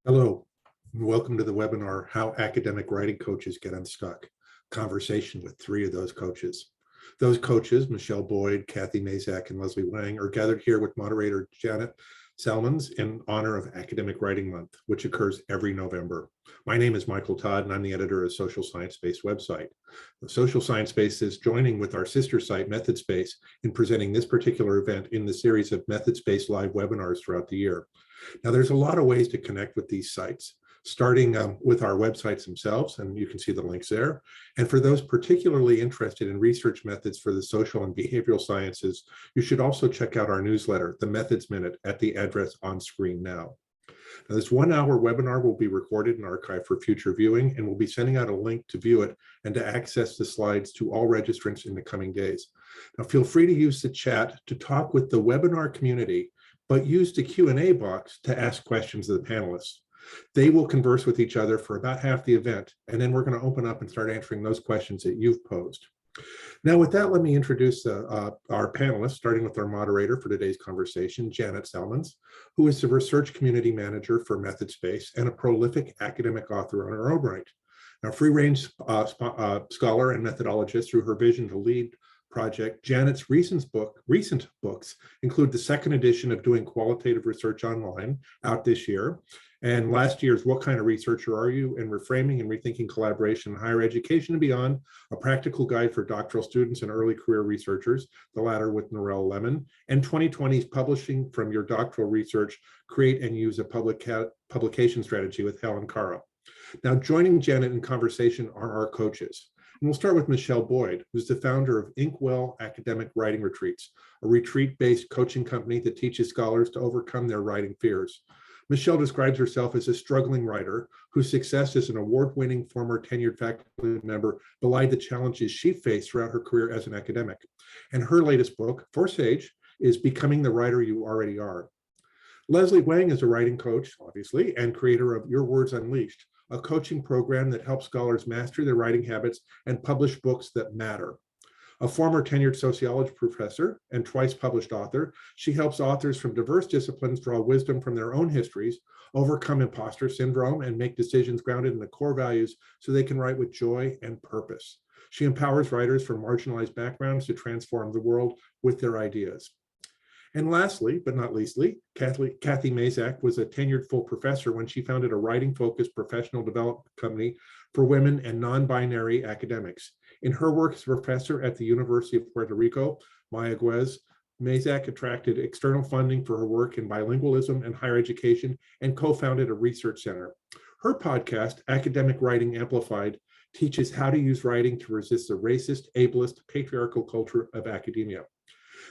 Hello, and welcome to the webinar, How Academic Writing Coaches Get Unstuck. Conversation with three of those coaches. Those coaches, Michelle Boyd, Cathy Mazak, and Leslie Wang, are gathered here with moderator Janet Salmons in honor of Academic Writing Month, which occurs every November. My name is Michael Todd, and I'm the editor of Social Science Space website. The Social Science Space is joining with our sister site, Method Space, in presenting this particular event in the series of Method Space live webinars throughout the year. Now, there's a lot of ways to connect with these sites, starting with our websites themselves, and you can see the links there. And for those particularly interested in research methods for the social and behavioral sciences, you should also check out our newsletter, The Methods Minute, at the address on screen now. Now, this 1-hour webinar will be recorded and archived for future viewing, and we'll be sending out a link to view it and to access the slides to all registrants in the coming days. Now, feel free to use the chat to talk with the webinar community, but use the Q&A box to ask questions of the panelists. They will converse with each other for about half the event, and then we're going to open up and start answering those questions that you've posed. Now, with that, let me introduce our panelists, starting with our moderator for today's conversation, Janet Salmons, who is the Research Community Manager for Method Space and a prolific academic author on her own right. Now, free-range scholar and methodologist through her vision to lead project, Janet's recent books include the second edition of Doing Qualitative Research Online, out this year, and last year's What Kind of Researcher Are You? In Reframing and Rethinking Collaboration in Higher Education and Beyond, a practical guide for doctoral students and early career researchers, the latter with Norelle Lemon, and 2020's Publishing from Your Doctoral Research, Create and Use a Publication Strategy with Helen Cara. Now, joining Janet in conversation are our coaches. And we'll start with Michelle Boyd, who's the founder of Inkwell Academic Writing Retreats, a retreat-based coaching company that teaches scholars to overcome their writing fears. Michelle describes herself as a struggling writer whose success as an award-winning former tenured faculty member belied the challenges she faced throughout her career as an academic. And her latest book, For Sage, is Becoming the Writer You Already Are. Leslie Wang is a writing coach, obviously, and creator of Your Words Unleashed, a coaching program that helps scholars master their writing habits and publish books that matter. A former tenured sociology professor and twice published author, she helps authors from diverse disciplines draw wisdom from their own histories, overcome imposter syndrome, and make decisions grounded in the core values so they can write with joy and purpose. She empowers writers from marginalized backgrounds to transform the world with their ideas. And lastly, but not leastly, Cathy Mazak was a tenured full professor when she founded a writing-focused professional development company for women and non-binary academics. In her work as a professor at the University of Puerto Rico, Mayagüez, Mazak attracted external funding for her work in bilingualism and higher education and co-founded a research center. Her podcast, Academic Writing Amplified, teaches how to use writing to resist the racist, ableist, patriarchal culture of academia.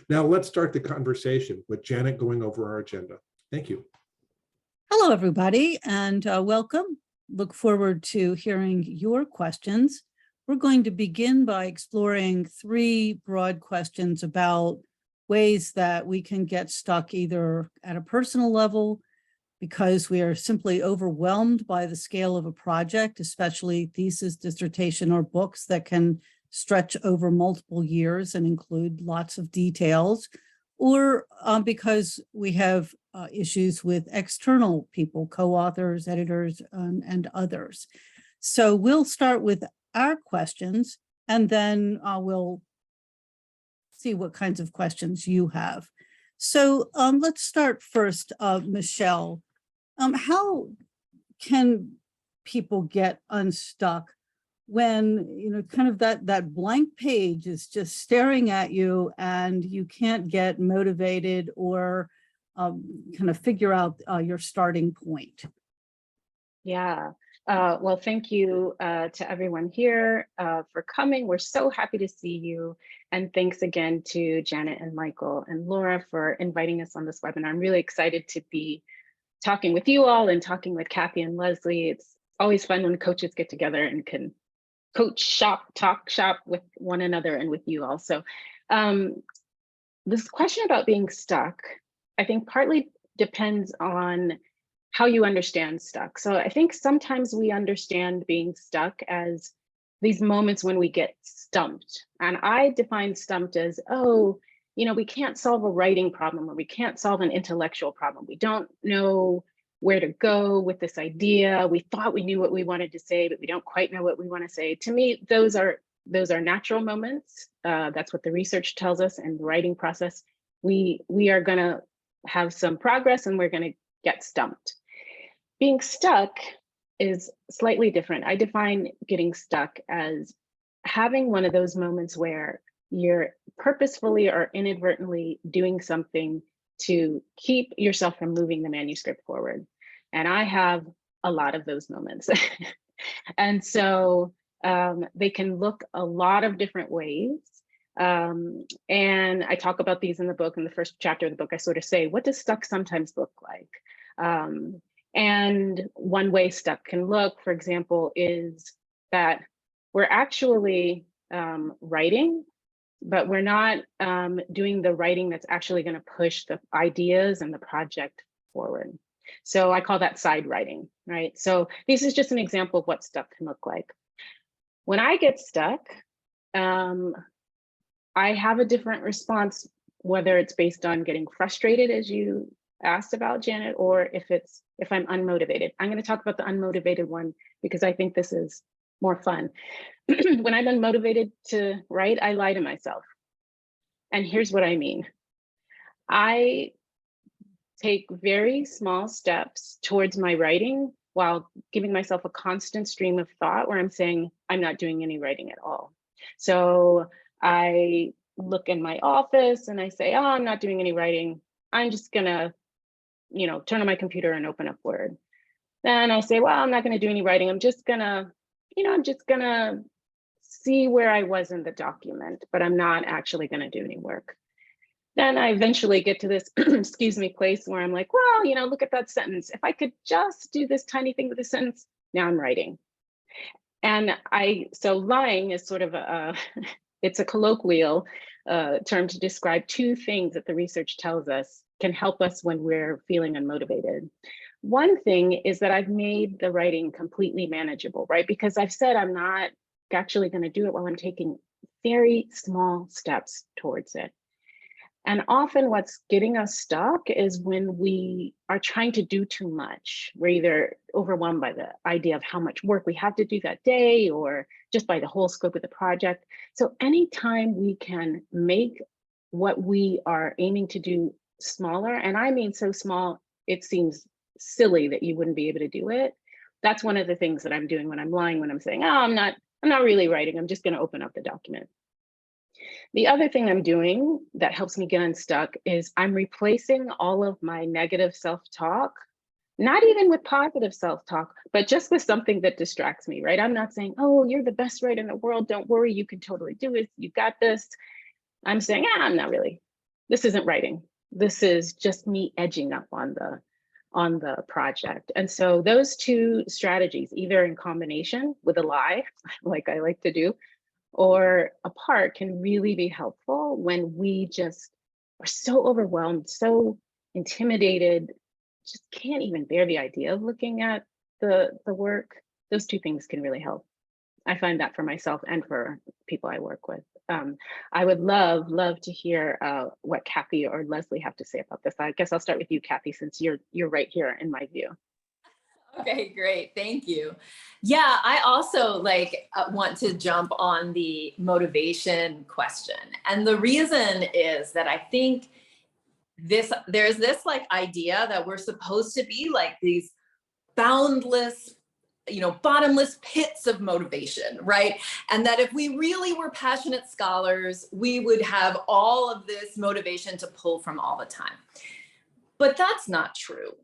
Now, let's start the conversation with Janet going over our agenda. Thank you. Hello, everybody, and welcome. Look forward to hearing your questions. We're going to begin by exploring three broad questions about ways that we can get stuck either at a personal level because we are simply overwhelmed by the scale of a project, especially thesis, dissertation, or books that can stretch over multiple years and include lots of details, or because we have issues with external people, co-authors, editors, and others. So we'll start with our questions, and then we'll see what kinds of questions you have. So let's start first, Michelle. How can people get unstuck when, kind of that blank page is just staring at you and you can't get motivated or kind of figure out your starting point? Yeah, well, thank you to everyone here for coming. We're so happy to see you. And thanks again to Janet and Michael and Laura for inviting us on this webinar. I'm really excited to be talking with you all and talking with Cathy and Leslie. It's always fun when coaches get together and can talk shop with one another and with you all. So this question about being stuck, I think partly depends on how you understand stuck. So I think sometimes we understand being stuck as these moments when we get stumped. And I define stumped as, oh, we can't solve a writing problem or we can't solve an intellectual problem. We don't know where to go with this idea. We thought we knew what we wanted to say, but we don't quite know what we want to say. To me, those are natural moments. That's what the research tells us, and the writing process. We are going to have some progress, and we're going to get stumped. Being stuck is slightly different. I define getting stuck as having one of those moments where you're purposefully or inadvertently doing something to keep yourself from moving the manuscript forward. And I have a lot of those moments. And so they can look a lot of different ways. And I talk about these in the book. In the first chapter of the book, I sort of say, what does stuck sometimes look like? And one way stuck can look, for example, is that we're actually writing, but we're not doing the writing that's actually going to push the ideas and the project forward. So I call that side writing, right? So this is just an example of what stuck can look like. When I get stuck, I have a different response, whether it's based on getting frustrated, as you asked about, Janet, or if I'm unmotivated. I'm going to talk about the unmotivated one because I think this is more fun. When I'm unmotivated to write, I lie to myself. And here's what I mean. I take very small steps towards my writing while giving myself a constant stream of thought where I'm saying, I'm not doing any writing at all. So I look in my office and I say, oh, I'm not doing any writing. I'm just gonna, turn on my computer and open up Word. Then I say, well, I'm not gonna do any writing. I'm just gonna see where I was in the document, but I'm not actually gonna do any work. Then I eventually get to this, excuse me, place where I'm like, well, look at that sentence. If I could just do this tiny thing with the sentence, now I'm writing. And so lying is sort of it's a colloquial term to describe two things that the research tells us can help us when we're feeling unmotivated. One thing is that I've made the writing completely manageable, right? Because I've said I'm not actually going to do it while I'm taking very small steps towards it. And often what's getting us stuck is when we are trying to do too much. We're either overwhelmed by the idea of how much work we have to do that day or just by the whole scope of the project. So anytime we can make what we are aiming to do smaller, and I mean so small, it seems silly that you wouldn't be able to do it. That's one of the things that I'm doing when I'm lying, when I'm saying, oh, I'm not really writing, I'm just going to open up the document. The other thing I'm doing that helps me get unstuck is I'm replacing all of my negative self-talk, not even with positive self-talk, but just with something that distracts me, right? I'm not saying, oh, you're the best writer in the world, don't worry, you can totally do it, you got this. I'm saying, I'm not really. This isn't writing. This is just me edging up on the project. And so those two strategies, either in combination with a lie, like I like to do, or apart, can really be helpful when we just are so overwhelmed, so intimidated, just can't even bear the idea of looking at the work. Those two things can really help. I find that for myself and for people I work with. I would love to hear what Cathy or Leslie have to say about this. I guess I'll start with you, Cathy, since you're right here in my view. Okay, great. Thank you. Yeah, I also want to jump on the motivation question. And the reason is that I think there's this idea that we're supposed to be like these boundless, bottomless pits of motivation, right? And that if we really were passionate scholars, we would have all of this motivation to pull from all the time. But that's not true.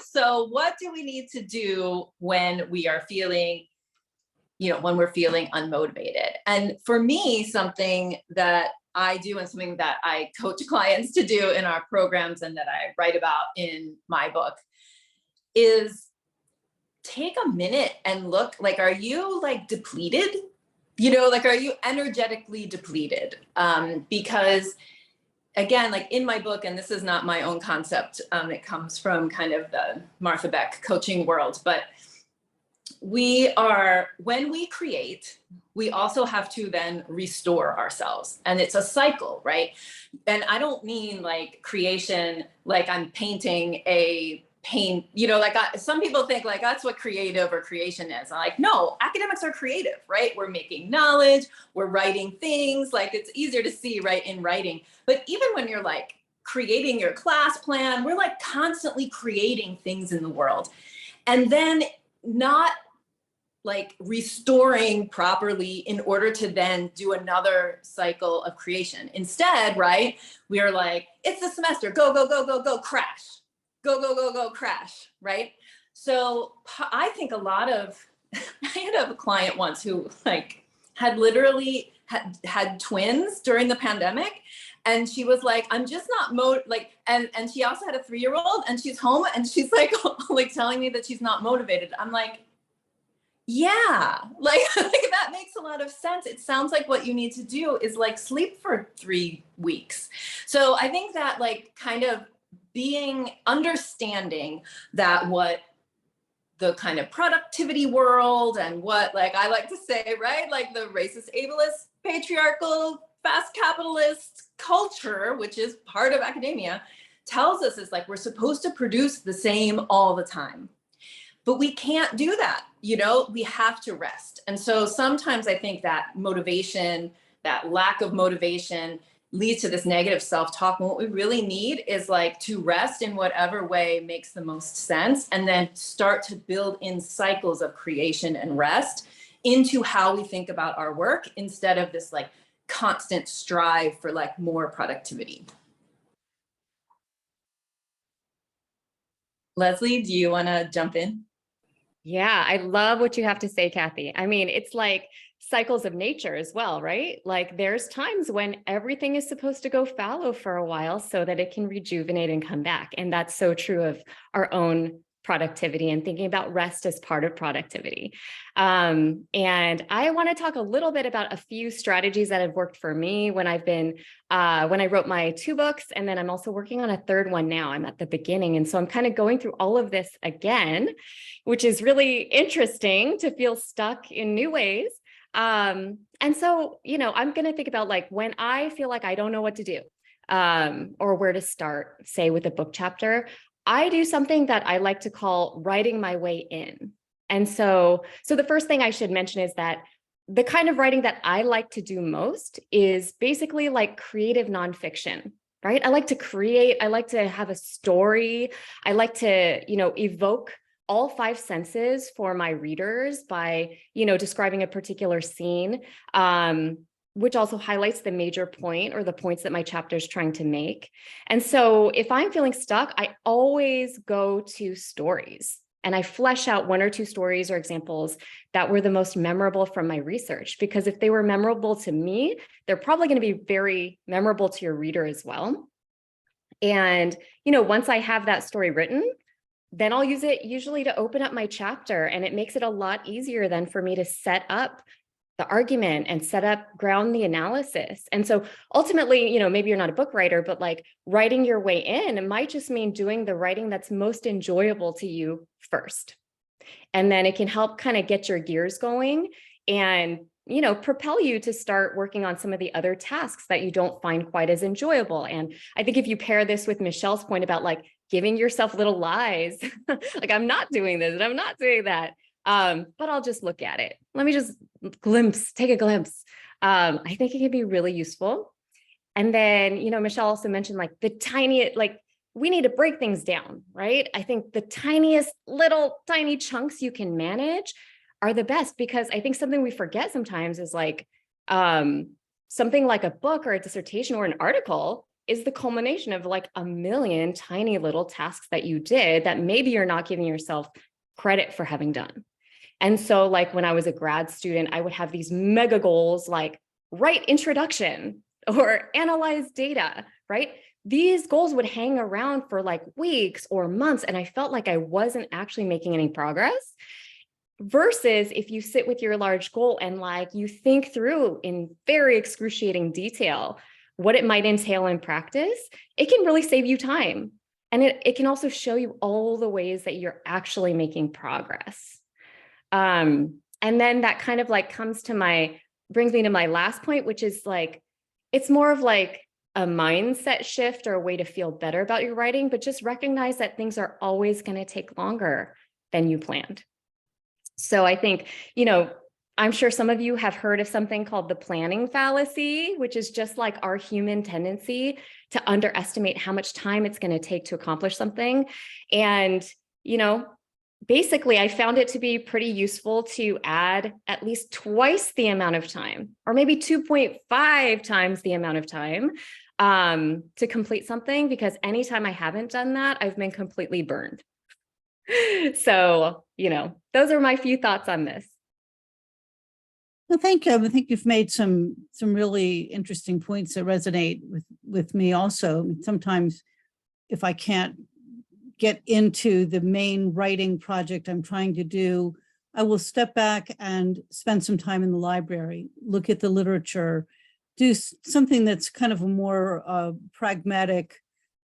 So what do we need to do when we are feeling, when we're feeling unmotivated? And for me, something that I do and something that I coach clients to do in our programs and that I write about in my book is take a minute and look, are you depleted? Are you energetically depleted? Because again, in my book, and this is not my own concept, it comes from kind of the Martha Beck coaching world, but when we create, we also have to then restore ourselves. And it's a cycle, right? And I don't mean creation, I'm painting a pain, like some people think like that's what creative or creation is. I'm like, no, academics are creative, right? We're making knowledge, we're writing things, like it's easier to see, right, in writing. But even when you're like creating your class plan, we're like constantly creating things in the world. And then not like restoring properly in order to then do another cycle of creation. Instead, right, we are like, it's the semester, go, go, go, go, go, crash. Go, go, go, go, crash, right? So I think a lot of, I had a client once who like had literally had twins during the pandemic. And she was like, I'm just not and she also had a 3-year-old and she's home and she's like, like telling me that she's not motivated. I'm like, yeah, like that makes a lot of sense. It sounds like what you need to do is like sleep for 3 weeks. So I think that like kind of understanding that what the kind of productivity world and what, like I like to say, right, like the racist, ableist, patriarchal, fast capitalist culture, which is part of academia, tells us is like we're supposed to produce the same all the time. But we can't do that, we have to rest. And so sometimes I think that motivation, that lack of motivation leads to this negative self-talk. And what we really need is like to rest in whatever way makes the most sense, and then start to build in cycles of creation and rest into how we think about our work instead of this like constant strive for like more productivity. Leslie, do you want to jump in? Yeah, I love what you have to say, Cathy. I mean, it's like cycles of nature as well, right? Like there's times when everything is supposed to go fallow for a while so that it can rejuvenate and come back. And that's so true of our own productivity and thinking about rest as part of productivity. And I want to talk a little bit about a few strategies that have worked for me when I've been, when I wrote my 2 books, and then I'm also working on a 3rd one now. I'm at the beginning. And so I'm kind of going through all of this again, which is really interesting to feel stuck in new ways. And so, I'm going to think about like when I feel like I don't know what to do, or where to start, say with a book chapter, I do something that I like to call writing my way in. And so the first thing I should mention is that the kind of writing that I like to do most is basically like creative nonfiction, right? I like to create, I like to have a story. I like to, evoke all 5 senses for my readers by, describing a particular scene, which also highlights the major point or the points that my chapter is trying to make. And so if I'm feeling stuck, I always go to stories and I flesh out 1 or 2 stories or examples that were the most memorable from my research, because if they were memorable to me, they're probably going to be very memorable to your reader as well. And, once I have that story written, then I'll use it usually to open up my chapter, and it makes it a lot easier then for me to set up the argument and ground the analysis. And so ultimately, maybe you're not a book writer, but like writing your way in, it might just mean doing the writing that's most enjoyable to you first. And then it can help kind of get your gears going and, propel you to start working on some of the other tasks that you don't find quite as enjoyable. And I think if you pair this with Michelle's point about like giving yourself little lies, like I'm not doing this and I'm not doing that, but I'll just look at it. Let me just take a glimpse. I think it can be really useful. And then, Michelle also mentioned like the tiny, like we need to break things down, right? I think the tiniest little tiny chunks you can manage are the best, because I think something we forget sometimes is like something like a book or a dissertation or an article is the culmination of like a million tiny little tasks that you did that maybe you're not giving yourself credit for having done. And so like when I was a grad student, I would have these mega goals like write introduction or analyze data, right? These goals would hang around for like weeks or months, and I felt like I wasn't actually making any progress. Versus if you sit with your large goal and like you think through in very excruciating detail what it might entail in practice, it can really save you time. And it can also show you all the ways that you're actually making progress. And then that kind of like brings me to my last point, which is like, it's more of like a mindset shift or a way to feel better about your writing, but just recognize that things are always going to take longer than you planned. So I think, I'm sure some of you have heard of something called the planning fallacy, which is just like our human tendency to underestimate how much time it's going to take to accomplish something. And, basically, I found it to be pretty useful to add at least twice the amount of time, or maybe 2.5 times the amount of time to complete something, because anytime I haven't done that, I've been completely burned. So, those are my few thoughts on this. Well, thank you. I think you've made some really interesting points that resonate with me also. I mean, sometimes if I can't get into the main writing project I'm trying to do, I will step back and spend some time in the library, look at the literature, do something that's kind of a more pragmatic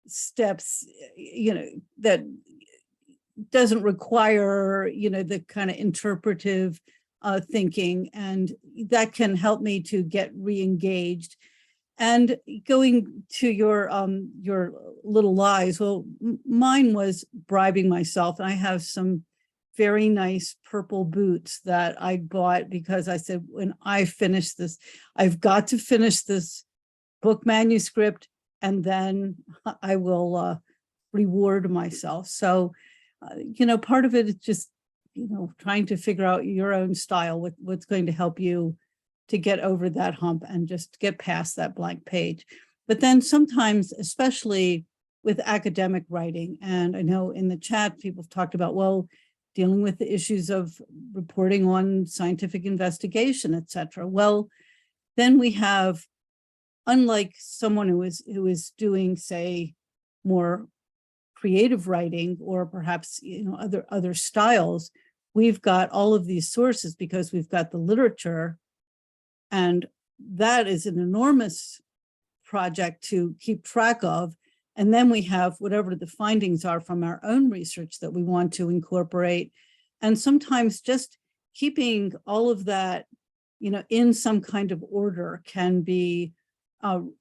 steps, that doesn't require, the kind of interpretive thinking, and that can help me to get re-engaged. And going to your little lies, well, mine was bribing myself. And I have some very nice purple boots that I bought because I said, when I finish this, I've got to finish this book manuscript, and then I will reward myself. So, part of it is just, trying to figure out your own style, what's going to help you to get over that hump and just get past that blank page. But then sometimes, especially with academic writing, and I know in the chat, people have talked about, well, dealing with the issues of reporting on scientific investigation, et cetera. Well, then we have, unlike someone who is doing, say, more creative writing, or perhaps, other styles, we've got all of these sources because we've got the literature. And that is an enormous project to keep track of. And then we have whatever the findings are from our own research that we want to incorporate. And sometimes just keeping all of that, in some kind of order can be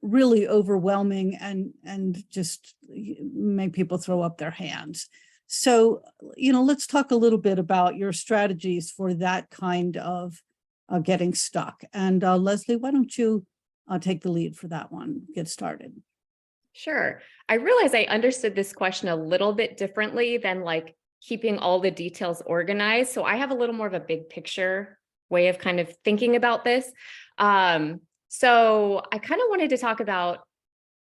really overwhelming and just make people throw up their hands. So, let's talk a little bit about your strategies for that kind of getting stuck. And Leslie, why don't you take the lead for that one? Get started. Sure. I realize I understood this question a little bit differently than like keeping all the details organized. So I have a little more of a big picture way of kind of thinking about this. So I kind of wanted to talk about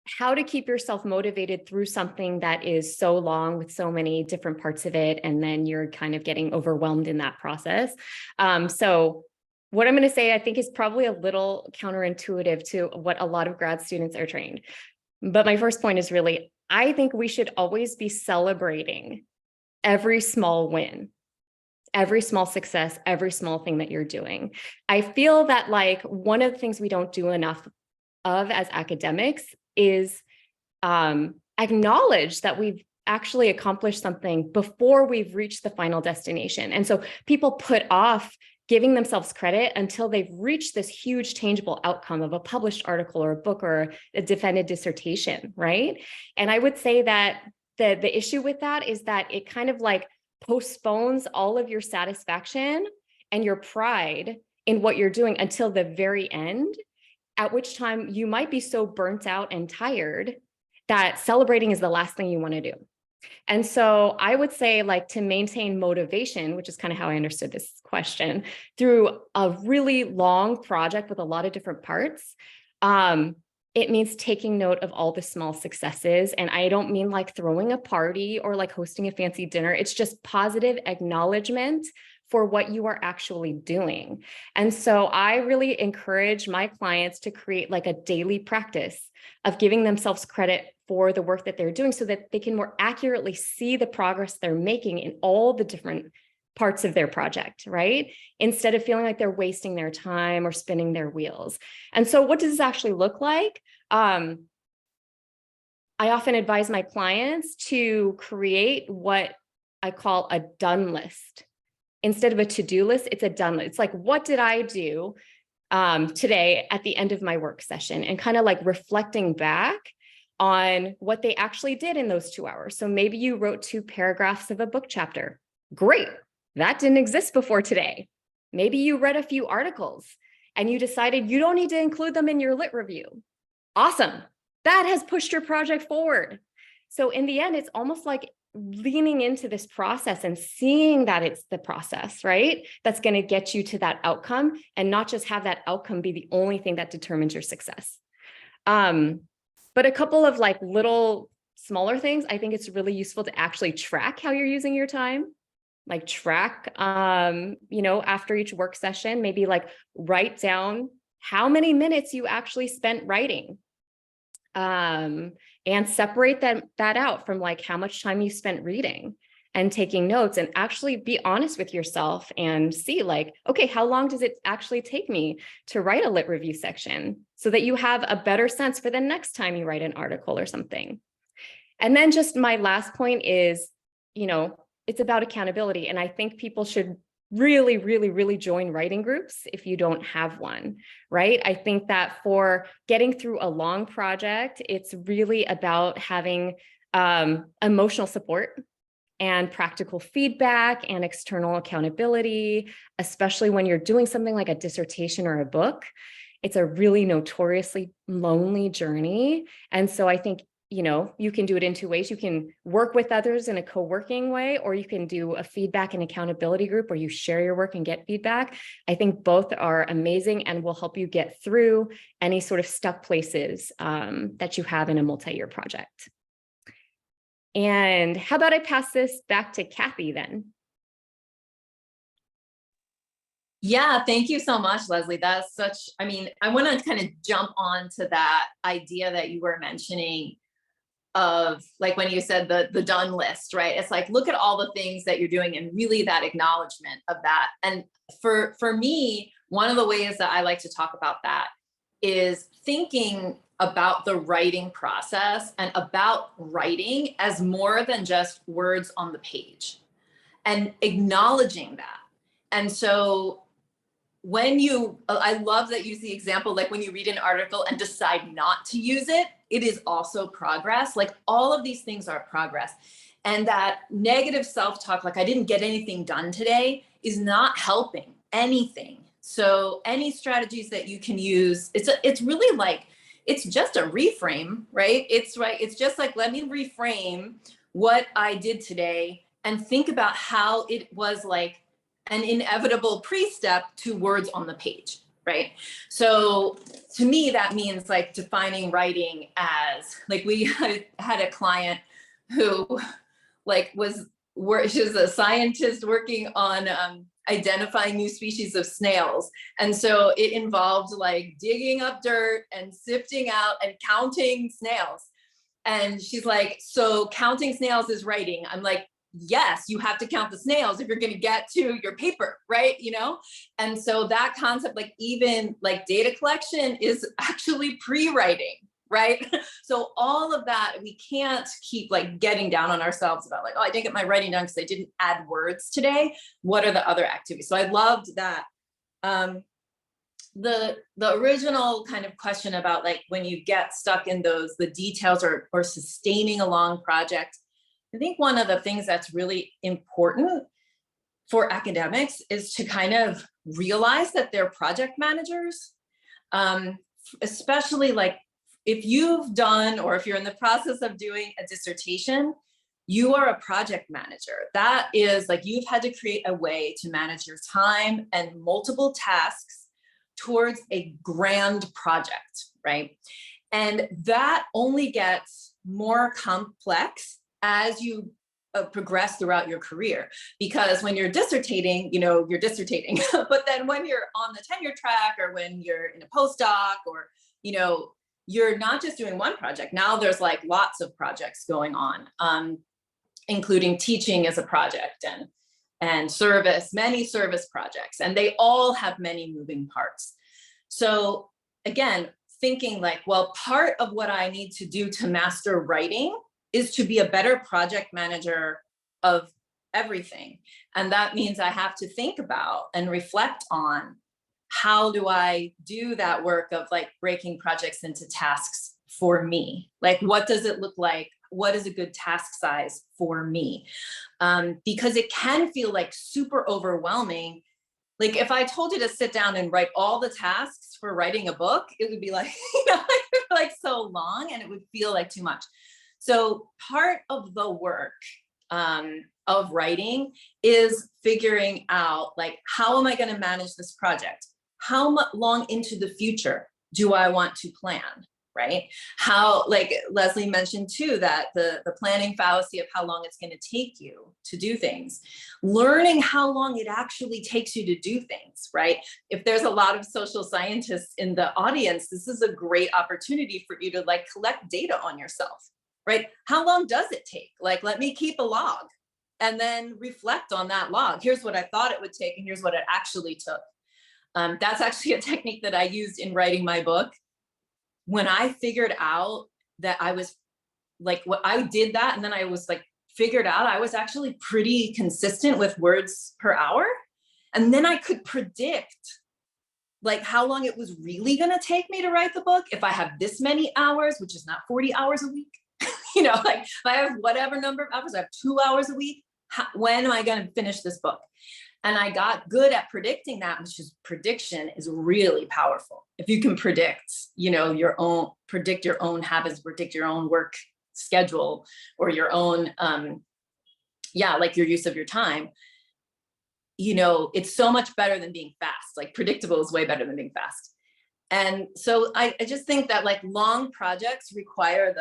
how to keep yourself motivated through something that is so long with so many different parts of it, and then you're kind of getting overwhelmed in that process. So what I'm going to say, I think, is probably a little counterintuitive to what a lot of grad students are trained. But my first point is really, I think we should always be celebrating every small win, every small success, every small thing that you're doing. I feel that like one of the things we don't do enough of as academics is acknowledge that we've actually accomplished something before we've reached the final destination. And so people put off giving themselves credit until they've reached this huge tangible outcome of a published article or a book or a defended dissertation, right? And I would say that the issue with that is that it kind of like postpones all of your satisfaction and your pride in what you're doing until the very end, at which time you might be so burnt out and tired that celebrating is the last thing you want to do. And so I would say, like, to maintain motivation, which is kind of how I understood this question, through a really long project with a lot of different parts, it means taking note of all the small successes. And I don't mean like throwing a party or like hosting a fancy dinner. It's just positive acknowledgement for what you are actually doing. And so I really encourage my clients to create like a daily practice of giving themselves credit for the work that they're doing so that they can more accurately see the progress they're making in all the different parts of their project, right? Instead of feeling like they're wasting their time or spinning their wheels. And so what does this actually look like? I often advise my clients to create what I call a done list. Instead of a to-do list, it's a done list. It's like, what did I do today at the end of my work session and kind of like reflecting back on what they actually did in those 2 hours. So maybe you wrote 2 paragraphs of a book chapter. Great. That didn't exist before today. Maybe you read a few articles and you decided you don't need to include them in your lit review. Awesome. That has pushed your project forward. So in the end, it's almost like leaning into this process and seeing that it's the process, right? That's going to get you to that outcome and not just have that outcome be the only thing that determines your success. But a couple of like little smaller things, I think it's really useful to actually track how you're using your time. Like track, after each work session, maybe like write down how many minutes you actually spent writing. And separate that out from like how much time you spent reading and taking notes, and actually be honest with yourself and see like, okay, how long does it actually take me to write a lit review section, so that you have a better sense for the next time you write an article or something. And then just my last point is, it's about accountability. And I think people should really, really, really join writing groups if you don't have one, right? I think that for getting through a long project, it's really about having emotional support and practical feedback and external accountability, especially when you're doing something like a dissertation or a book. It's a really notoriously lonely journey. And so I think you can do it in 2 ways. You can work with others in a co-working way, or you can do a feedback and accountability group where you share your work and get feedback. I think both are amazing and will help you get through any sort of stuck places that you have in a multi-year project. And how about I pass this back to Cathy then? Yeah, thank you so much, Leslie. That's I want to kind of jump on to that idea that you were mentioning of like when you said the done list, right? It's like, look at all the things that you're doing and really that acknowledgement of that. And for me, one of the ways that I like to talk about that is thinking about the writing process and about writing as more than just words on the page and acknowledging that. And so I love that you use the example, like when you read an article and decide not to use it, it is also progress. Like all of these things are progress. And that negative self-talk, like I didn't get anything done today, is not helping anything. So any strategies that you can use, it's really like, it's just a reframe, right? It's just like, let me reframe what I did today and think about how it was like an inevitable pre-step to words on the page, right? So to me, that means like defining writing as, like we had a client who like she was a scientist working on identifying new species of snails. And so it involved like digging up dirt and sifting out and counting snails. And she's like, so counting snails is writing. I'm like, yes, you have to count the snails if you're going to get to your paper, right? And so that concept, like even like data collection is actually pre-writing, right? So all of that, we can't keep like getting down on ourselves about like, oh, I didn't get my writing done because I didn't add words today. What are the other activities? So I loved that. The original kind of question about like when you get stuck in the details or sustaining a long project, I think one of the things that's really important for academics is to kind of realize that they're project managers, especially like if you've done, or if you're in the process of doing a dissertation, you are a project manager. That is like, you've had to create a way to manage your time and multiple tasks towards a grand project, right? And that only gets more complex as you progress throughout your career, because when you're dissertating, you're dissertating, but then when you're on the tenure track or when you're in a postdoc or, you're not just doing one project. Now there's like lots of projects going on, including teaching as a project and many service projects, and they all have many moving parts. So again, thinking like, well, part of what I need to do to master writing is to be a better project manager of everything. And that means I have to think about and reflect on how do I do that work of like breaking projects into tasks for me? Like, what does it look like? What is a good task size for me? Because it can feel like super overwhelming. Like if I told you to sit down and write all the tasks for writing a book, it would be like, like so long, and it would feel like too much. So part of the work of writing is figuring out like, how am I going to manage this project? How long into the future do I want to plan? Right? How, like Leslie mentioned too, that the planning fallacy of how long it's going to take you to do things, learning how long it actually takes you to do things, right? If there's a lot of social scientists in the audience, this is a great opportunity for you to like collect data on yourself, right? How long does it take? Like, let me keep a log and then reflect on that log. Here's what I thought it would take, and here's what it actually took. That's actually a technique that I used in writing my book. When I figured out that I was like, what I did that, and then I was like, figured out I was actually pretty consistent with words per hour. And then I could predict like how long it was really going to take me to write the book. If I have this many hours, which is not 40 hours a week, like if I have whatever number of hours, I have 2 hours a week, when am I going to finish this book? And I got good at predicting that, which is, prediction is really powerful. If you can predict, predict your own habits, predict your own work schedule, or your own, like your use of your time, it's so much better than being fast. Like predictable is way better than being fast. And so I just think that like long projects require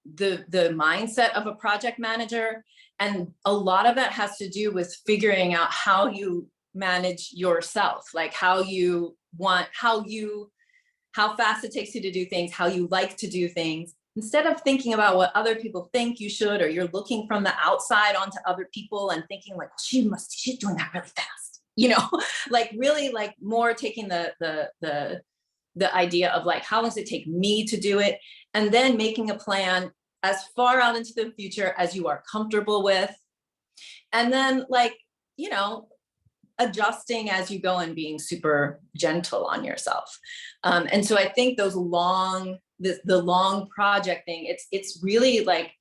the mindset of a project manager. And a lot of that has to do with figuring out how you manage yourself, like how fast it takes you to do things, how you like to do things, instead of thinking about what other people think you should, or you're looking from the outside onto other people and thinking like, well, she's doing that really fast, like really like more taking the idea of like, how long does it take me to do it? And then making a plan as far out into the future as you are comfortable with. And then like, adjusting as you go and being super gentle on yourself. And so I think those the long project thing, it's really like,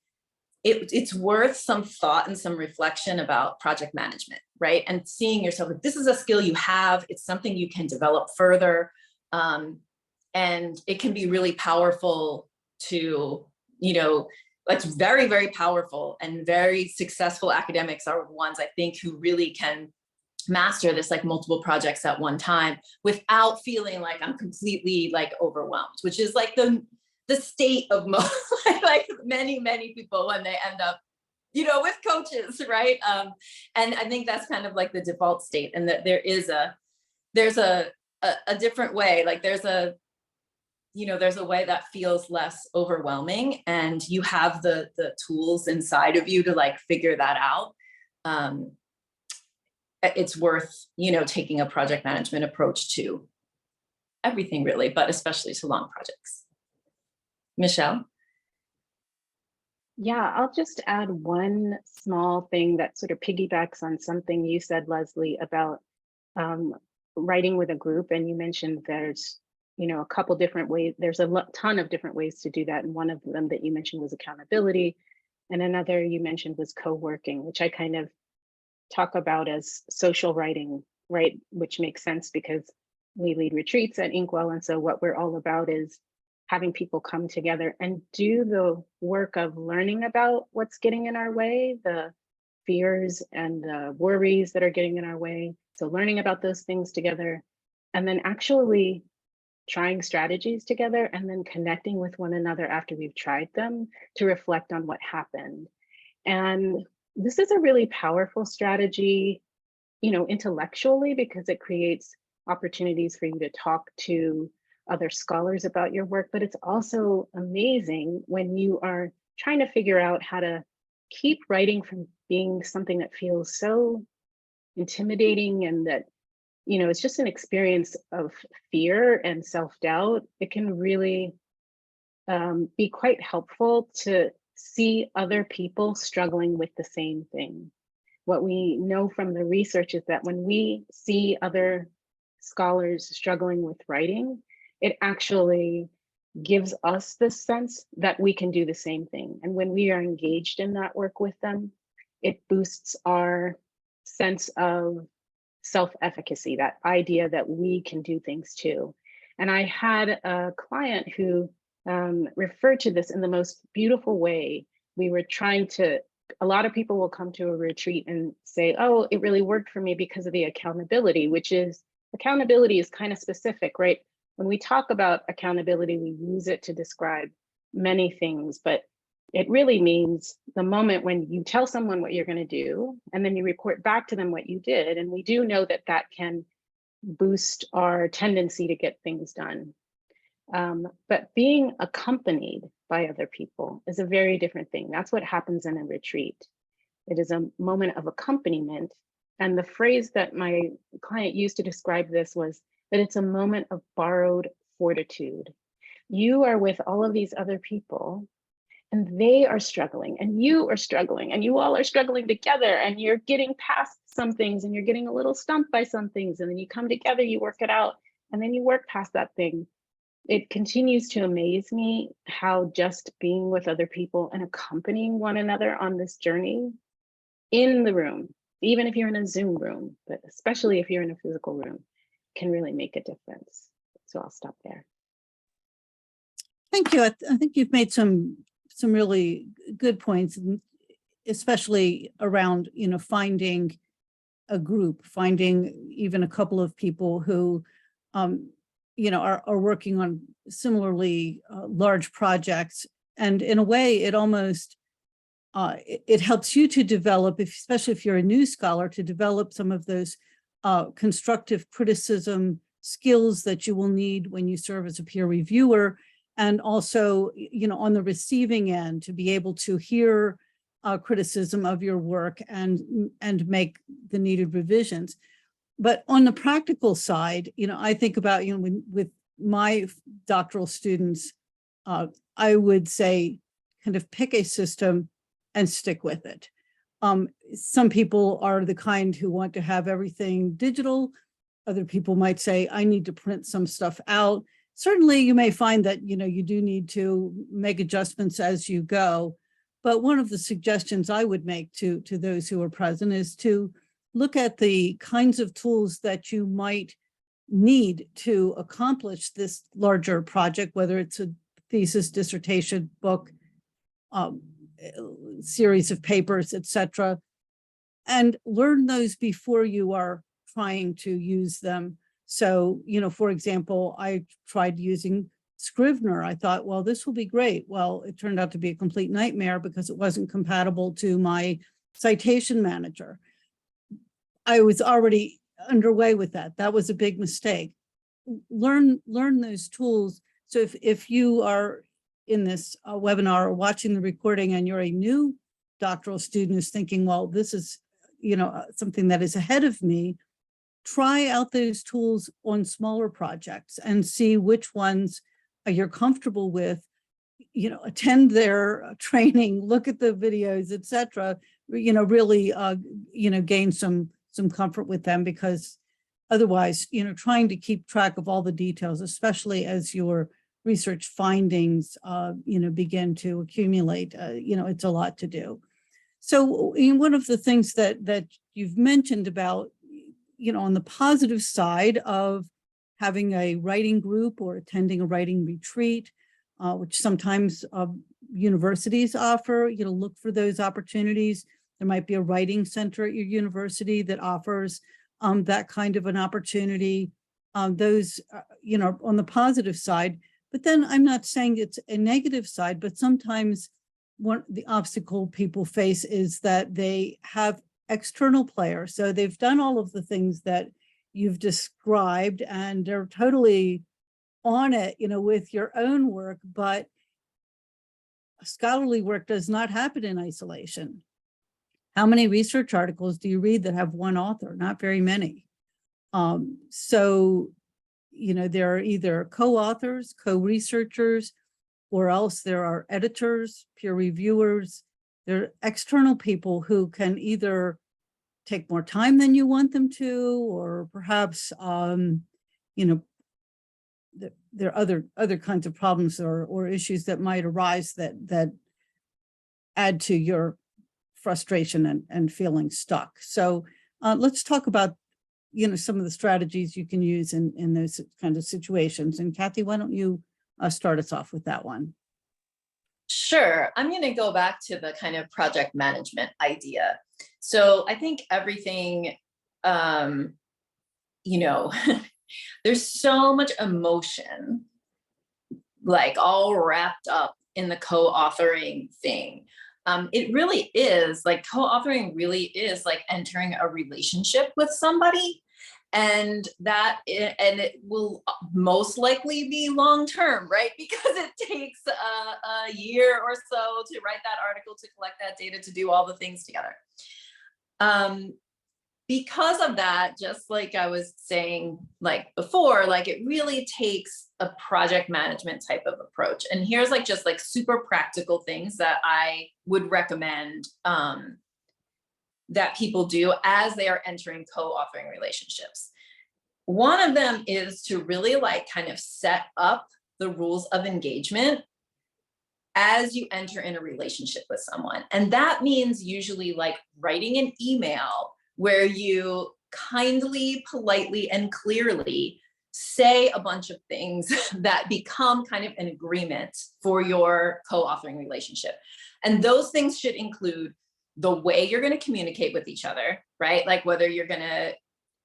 it's worth some thought and some reflection about project management, right? And seeing yourself, like, this is a skill you have, it's something you can develop further. And it can be really powerful to, it's very, very powerful, and very successful academics are the ones I think who really can master this, like multiple projects at one time without feeling like I'm completely like overwhelmed, which is like the state of most, like many people when they end up, with coaches, right? And I think that's kind of like the default state, and that there's a different way, like there's a way that feels less overwhelming, and you have the tools inside of you to like figure that out. It's worth, taking a project management approach to everything really, but especially to long projects. Michelle? Yeah, I'll just add one small thing that sort of piggybacks on something you said, Leslie, about writing with a group. And you mentioned there's, a couple different ways, there's a ton of different ways to do that. And one of them that you mentioned was accountability. And another you mentioned was co-working, which I kind of talk about as social writing, right? Which makes sense because we lead retreats at Inkwell. And so what we're all about is having people come together and do the work of learning about what's getting in our way, the fears and the worries that are getting in our way. So learning about those things together, and then actually trying strategies together, and then connecting with one another after we've tried them to reflect on what happened. And this is a really powerful strategy, intellectually, because it creates opportunities for you to talk to other scholars about your work, but it's also amazing when you are trying to figure out how to keep writing from being something that feels so intimidating, and that, it's just an experience of fear and self-doubt. It can really be quite helpful to see other people struggling with the same thing. What we know from the research is that when we see other scholars struggling with writing, it actually gives us the sense that we can do the same thing. And when we are engaged in that work with them, it boosts our sense of self-efficacy, that idea that we can do things too. And I had a client who referred to this in the most beautiful way. We were trying to, a lot of people will come to a retreat and say, oh, it really worked for me because of the accountability, which is, accountability is kind of specific, right? When we talk about accountability, we use it to describe many things, but it really means the moment when you tell someone what you're going to do, and then you report back to them what you did. And we do know that that can boost our tendency to get things done. But being accompanied by other people is a very different thing. That's what happens in a retreat. It is a moment of accompaniment. And the phrase that my client used to describe this was that it's a moment of borrowed fortitude. You are with all of these other people, and they are struggling, and you are struggling, and you all are struggling together, and you're getting past some things, and you're getting a little stumped by some things, and then you come together, you work it out, and then you work past that thing. It continues to amaze me how just being with other people and accompanying one another on this journey in the room, even if you're in a Zoom room, but especially if you're in a physical room, can really make a difference. So I'll stop there. Thank you. I think you've made some really good points, especially around, finding a group, finding even a couple of people who, are working on similarly large projects. And in a way, it almost, it helps you to develop, especially if you're a new scholar, to develop some of those constructive criticism skills that you will need when you serve as a peer reviewer. And also, on the receiving end, to be able to hear criticism of your work and make the needed revisions. But on the practical side, I think about, with my doctoral students, I would say kind of pick a system and stick with it. Some people are the kind who want to have everything digital. Other people might say, I need to print some stuff out. Certainly, you may find that, you do need to make adjustments as you go. But one of the suggestions I would make to those who are present is to look at the kinds of tools that you might need to accomplish this larger project, whether it's a thesis, dissertation, book, series of papers, etc., and learn those before you are trying to use them. So, for example, I tried using Scrivener. I thought, well, this will be great. Well, it turned out to be a complete nightmare because it wasn't compatible to my citation manager. I was already underway with that. That was a big mistake. Learn those tools. So if you are in this webinar or watching the recording and you're a new doctoral student who's thinking, well, this is, something that is ahead of me, try out those tools on smaller projects and see which ones you're comfortable with, attend their training, look at the videos, etc., really, gain some comfort with them, because otherwise, trying to keep track of all the details, especially as your research findings, begin to accumulate, it's a lot to do. So one of the things that you've mentioned about, on the positive side of having a writing group or attending a writing retreat, which sometimes universities offer, look for those opportunities. There might be a writing center at your university that offers that kind of an opportunity. Those, on the positive side. But then I'm not saying it's a negative side, but sometimes the obstacle people face is that they have external players. So they've done all of the things that you've described and they're totally on it, with your own work, but scholarly work does not happen in isolation. How many research articles do you read that have one author? Not very many. So, there are either co-authors, co-researchers, or else there are editors, peer reviewers. There are external people who can either take more time than you want them to, or perhaps you know, there are other kinds of problems or issues that might arise that add to your frustration and feeling stuck. So let's talk about, you know, some of the strategies you can use in those kind of situations. And Cathy, why don't you start us off with that one? Sure. I'm going to go back to the kind of project management idea. So I think everything, you know, there's so much emotion, like all wrapped up in the co-authoring thing. It really is like co-authoring really is like entering a relationship with somebody, and it will most likely be long-term, right? Because it takes a year or so to write that article, to collect that data, to do all the things together. Because of that, just like I was saying like before, like it really takes a project management type of approach. And here's like just like super practical things that I would recommend that people do as they are entering co-authoring relationships. One of them is to really like kind of set up the rules of engagement as you enter in a relationship with someone. And that means usually like writing an email where you kindly, politely, and clearly say a bunch of things that become kind of an agreement for your co-authoring relationship. And those things should include the way you're going to communicate with each other, right? Like whether you're going to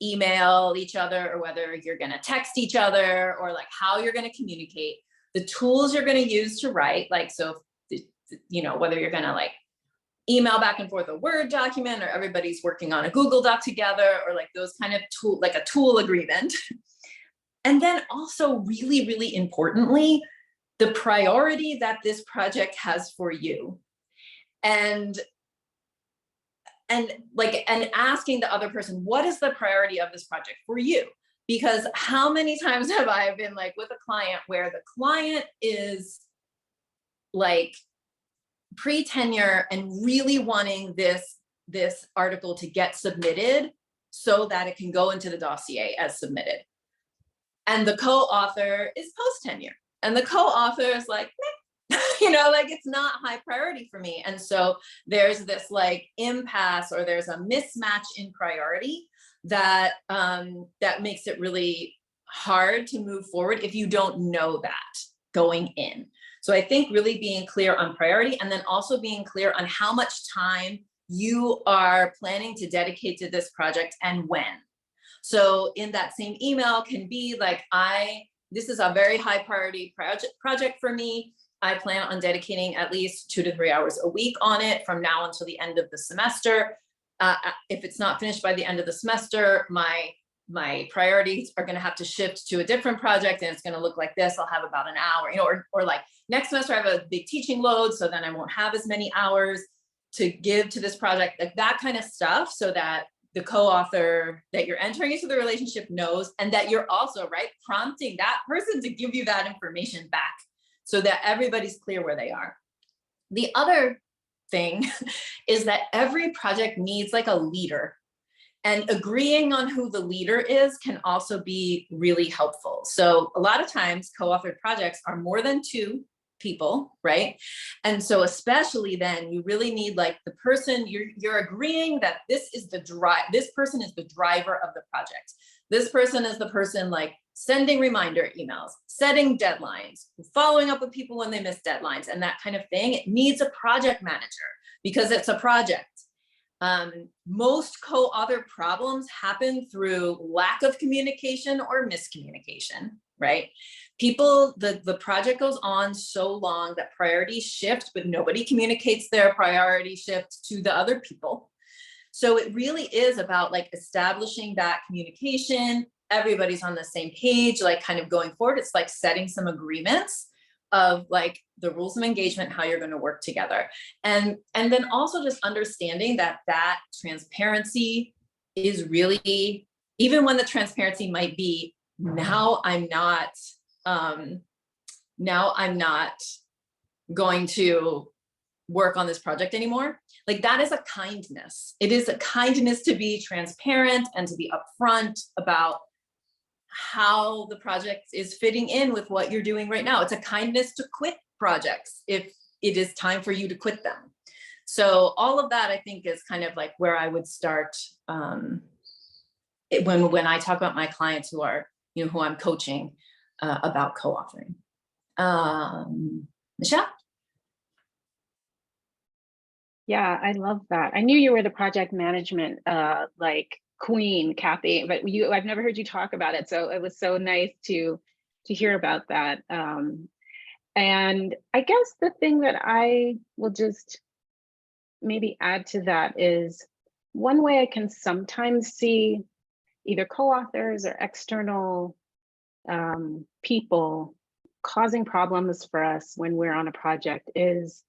email each other or whether you're going to text each other, or like how you're going to communicate, the tools you're going to use to write. Like, so, you know, whether you're going to like email back and forth a Word document, or everybody's working on a Google Doc together, or like those kind of tool, like a tool agreement. And then also really, really importantly, the priority that this project has for you. And asking the other person, what is the priority of this project for you? Because how many times have I been like with a client where the client is like pre-tenure and really wanting this article to get submitted so that it can go into the dossier as submitted. And the co-author is post-tenure. And the co-author is like, meh. You know, like it's not high priority for me. And so there's this like impasse, or there's a mismatch in priority that that makes it really hard to move forward if you don't know that going in. So I think really being clear on priority, and then also being clear on how much time you are planning to dedicate to this project and when. So in that same email can be like, this is a very high priority project for me. I plan on dedicating at least 2 to 3 hours a week on it from now until the end of the semester. If it's not finished by the end of the semester, my priorities are going to have to shift to a different project, and it's going to look like this. I'll have about an hour, you know, or like next semester I have a big teaching load, so then I won't have as many hours to give to this project, like that kind of stuff, so that the co-author that you're entering into the relationship knows, and that you're also, right, prompting that person to give you that information back so that everybody's clear where they are. The other thing is that every project needs like a leader, and agreeing on who the leader is can also be really helpful. So a lot of times co-authored projects are more than 2 people, right? And so especially then you really need like the person you're agreeing that this person is the driver of the project. This person is the person like sending reminder emails, setting deadlines, following up with people when they miss deadlines, and that kind of thing. It needs a project manager because it's a project. Most co-author problems happen through lack of communication or miscommunication, right? The project goes on so long that priorities shift, but nobody communicates their priority shift to the other people. So it really is about like establishing that communication. Everybody's on the same page, like kind of going forward. It's like setting some agreements of like the rules of engagement, how you're going to work together. And then also just understanding that transparency is really, even when the transparency might be, now I'm not going to work on this project anymore. Like that is a kindness. It is a kindness to be transparent and to be upfront about how the project is fitting in with what you're doing right now. It's a kindness to quit projects if it is time for you to quit them. So all of that, I think, is kind of like where I would start when I talk about my clients who are, who I'm coaching about co-authoring. Michelle? Yeah, I love that. I knew you were the project management like queen, Cathy, but I've never heard you talk about it. So it was so nice to hear about that. And I guess the thing that I will just maybe add to that is one way I can sometimes see either co-authors or external people causing problems for us when we're on a project is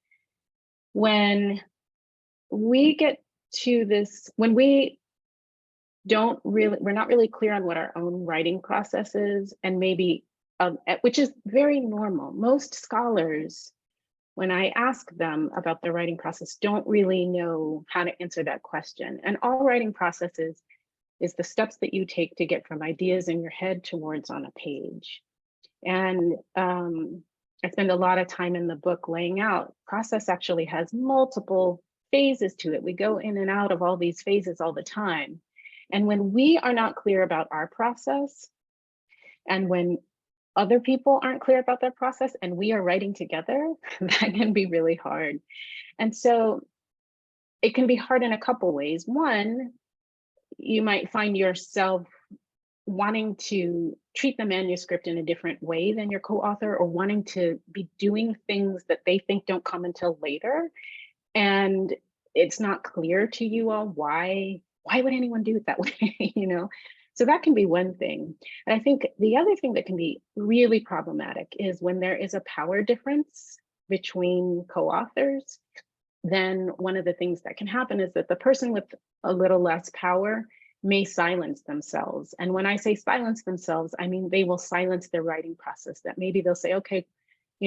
when we get to this, when we're not really clear on what our own writing process is, and maybe, which is very normal. Most scholars, when I ask them about their writing process, don't really know how to answer that question. And all writing processes is the steps that you take to get from ideas in your head towards on a page. And I spend a lot of time in the book laying out, process actually has multiple phases to it. We go in and out of all these phases all the time. And when we are not clear about our process, and when other people aren't clear about their process and we are writing together, that can be really hard. And so it can be hard in a couple ways. One, you might find yourself wanting to treat the manuscript in a different way than your co-author, or wanting to be doing things that they think don't come until later. And it's not clear to you all why would anyone do it that way, So that can be one thing. And I think the other thing that can be really problematic is when there is a power difference between co-authors. Then one of the things that can happen is that the person with a little less power may silence themselves. And when I say silence themselves, I mean they will silence their writing process. That maybe they'll say, okay,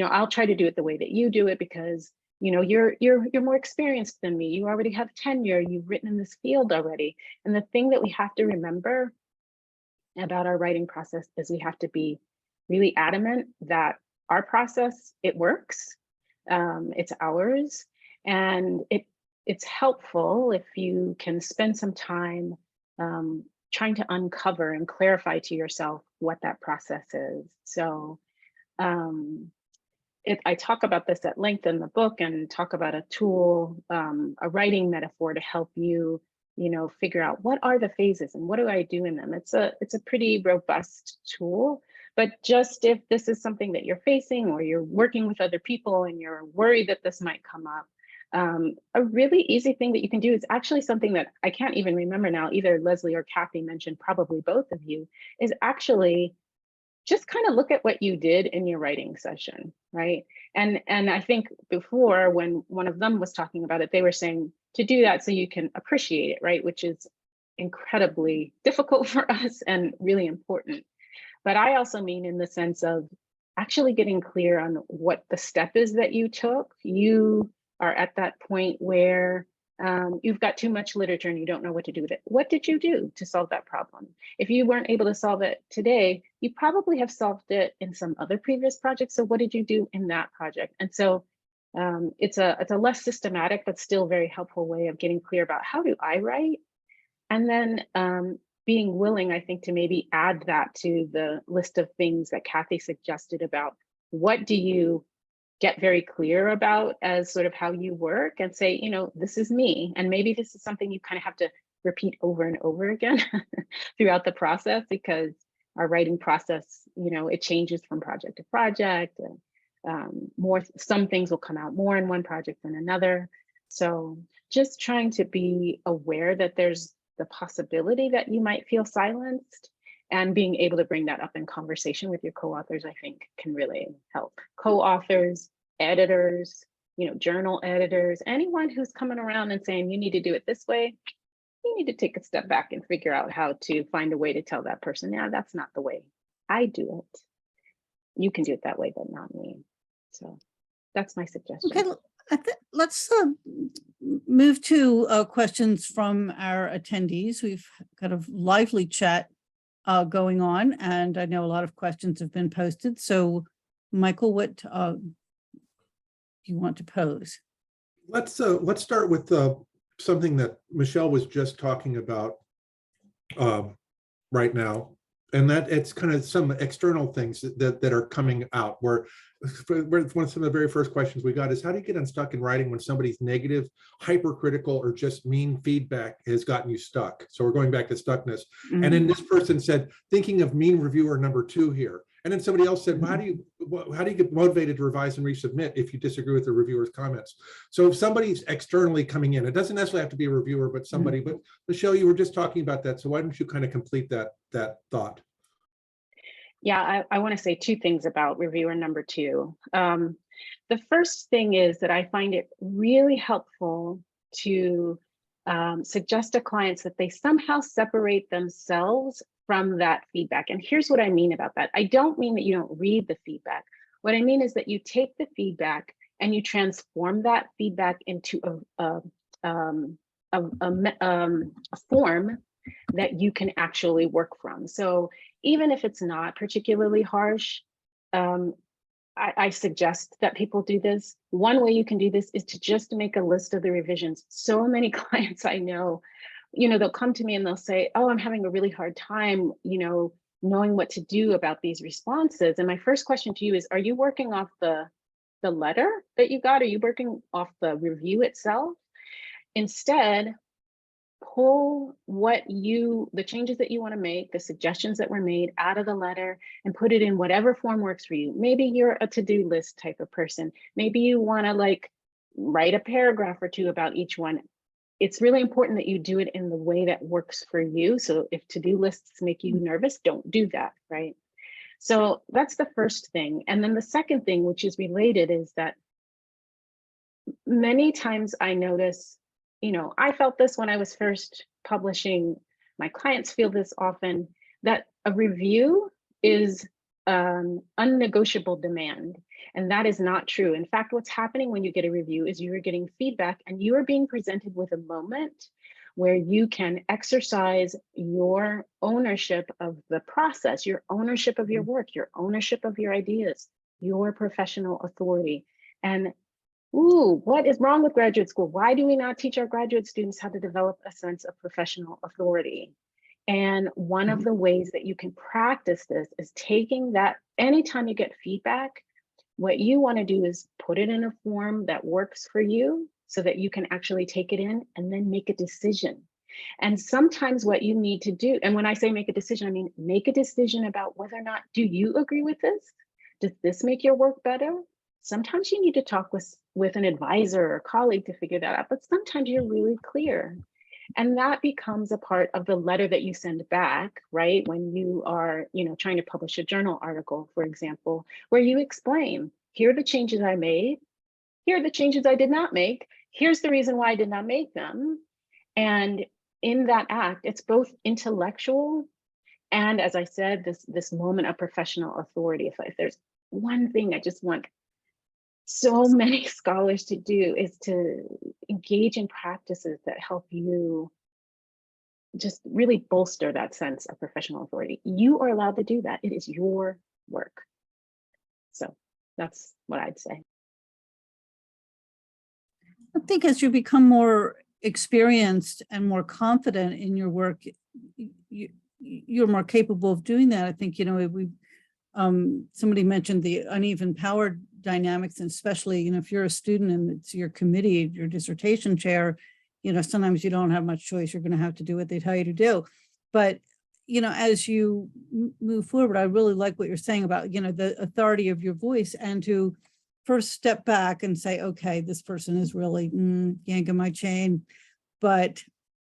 I'll try to do it the way that you do it because you're more experienced than me. You already have tenure. You've written in this field already. And the thing that we have to remember about our writing process is we have to be really adamant that our process, it works. It's ours. And it's helpful if you can spend some time trying to uncover and clarify to yourself what that process is. So I talk about this at length in the book, and talk about a tool, a writing metaphor to help you, figure out what are the phases and what do I do in them. It's a pretty robust tool, but just if this is something that you're facing, or you're working with other people and you're worried that this might come up, a really easy thing that you can do is actually something that I can't even remember now, either Leslie or Cathy mentioned, probably both of you, is actually just kind of look at what you did in your writing session, right? And I think before, when one of them was talking about it, they were saying to do that so you can appreciate it, right? Which is incredibly difficult for us and really important. But I also mean in the sense of actually getting clear on what the step is that you took. You are at that point where you've got too much literature and you don't know what to do with it. What did you do to solve that problem? If you weren't able to solve it today, you probably have solved it in some other previous project. So what did you do in that project? And so it's a less systematic, but still very helpful way of getting clear about how do I write? And then being willing, I think, to maybe add that to the list of things that Cathy suggested about what do you get very clear about as sort of how you work, and say, this is me. And maybe this is something you kind of have to repeat over and over again throughout the process, because our writing process, it changes from project to project. And some things will come out more in one project than another. So just trying to be aware that there's the possibility that you might feel silenced, and being able to bring that up in conversation with your co-authors, I think, can really help. Co-authors, editors, journal editors, anyone who's coming around and saying, you need to do it this way, you need to take a step back and figure out how to find a way to tell that person, yeah, that's not the way I do it. You can do it that way, but not me. So that's my suggestion. Okay, let's move to questions from our attendees. We've got a lively chat going on, and I know a lot of questions have been posted. So, Michael, what do you want to pose? Let's start with something that Michelle was just talking about right now, and that it's kind of some external things that are coming out. Where one of some of the very first questions we got is, how do you get unstuck in writing when somebody's negative, hypercritical, or just mean feedback has gotten you stuck? So we're going back to stuckness. Mm-hmm. And then this person said, thinking of mean reviewer number 2 here. And then somebody else said, well, how do you get motivated to revise and resubmit if you disagree with the reviewer's comments? So if somebody's externally coming in, it doesn't necessarily have to be a reviewer, but somebody. But Michelle, you were just talking about that. So why don't you kind of complete that thought? Yeah, I want to say 2 things about reviewer number 2. The first thing is that I find it really helpful to suggest to clients that they somehow separate themselves from that feedback. And here's what I mean about that. I don't mean that you don't read the feedback. What I mean is that you take the feedback and you transform that feedback into a form that you can actually work from. So even if it's not particularly harsh, I suggest that people do this. One way you can do this is to just make a list of the revisions. So many clients I know, they'll come to me and they'll say, oh, I'm having a really hard time, knowing what to do about these responses. And my first question to you is, are you working off the letter that you got? Are you working off the review itself? Instead, pull the changes that you want to make, the suggestions that were made out of the letter, and put it in whatever form works for you. Maybe you're a to-do list type of person. Maybe you want to write a paragraph or 2 about each one. It's really important that you do it in the way that works for you. So if to-do lists make you nervous, don't do that, right? So that's the first thing. And then the second thing, which is related, is that many times I notice, I felt this when I was first publishing. My clients feel this often, that a review is an unnegotiable demand. And that is not true. In fact, what's happening when you get a review is you are getting feedback and you are being presented with a moment where you can exercise your ownership of the process, your ownership of your work, your ownership of your ideas, your professional authority. And ooh, what is wrong with graduate school? Why do we not teach our graduate students how to develop a sense of professional authority? And one of the ways that you can practice this is taking that, anytime you get feedback, what you want to do is put it in a form that works for you so that you can actually take it in and then make a decision. And sometimes what you need to do, and when I say make a decision, I mean make a decision about whether or not, do you agree with this? Does this make your work better? Sometimes you need to talk with an advisor or colleague to figure that out, but sometimes you're really clear. And that becomes a part of the letter that you send back, right? When you are, trying to publish a journal article, for example, where you explain, here are the changes I made, here are the changes I did not make, here's the reason why I did not make them. And in that act, it's both intellectual and, as I said, this moment of professional authority. If there's one thing I just want so many scholars to do is to engage in practices that help you just really bolster that sense of professional authority. You are allowed to do that. It is your work. So that's what I'd say. I think as you become more experienced and more confident in your work, you're more capable of doing that. I think, somebody mentioned the uneven power dynamics, and especially, if you're a student and it's your committee, your dissertation chair, sometimes you don't have much choice. You're going to have to do what they tell you to do. But, as you move forward, I really like what you're saying about, the authority of your voice, and to first step back and say, okay, this person is really yanking my chain, but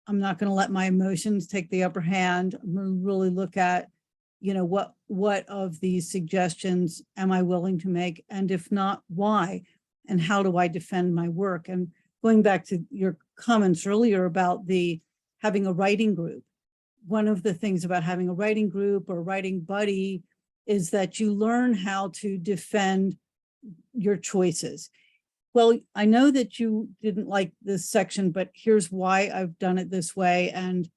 I'm not going to let my emotions take the upper hand. I'm going to really look at, what of these suggestions am I willing to make? And if not, why? And how do I defend my work? And going back to your comments earlier about having a writing group, one of the things about having a writing group or writing buddy is that you learn how to defend your choices. Well, I know that you didn't like this section, but here's why I've done it this way. And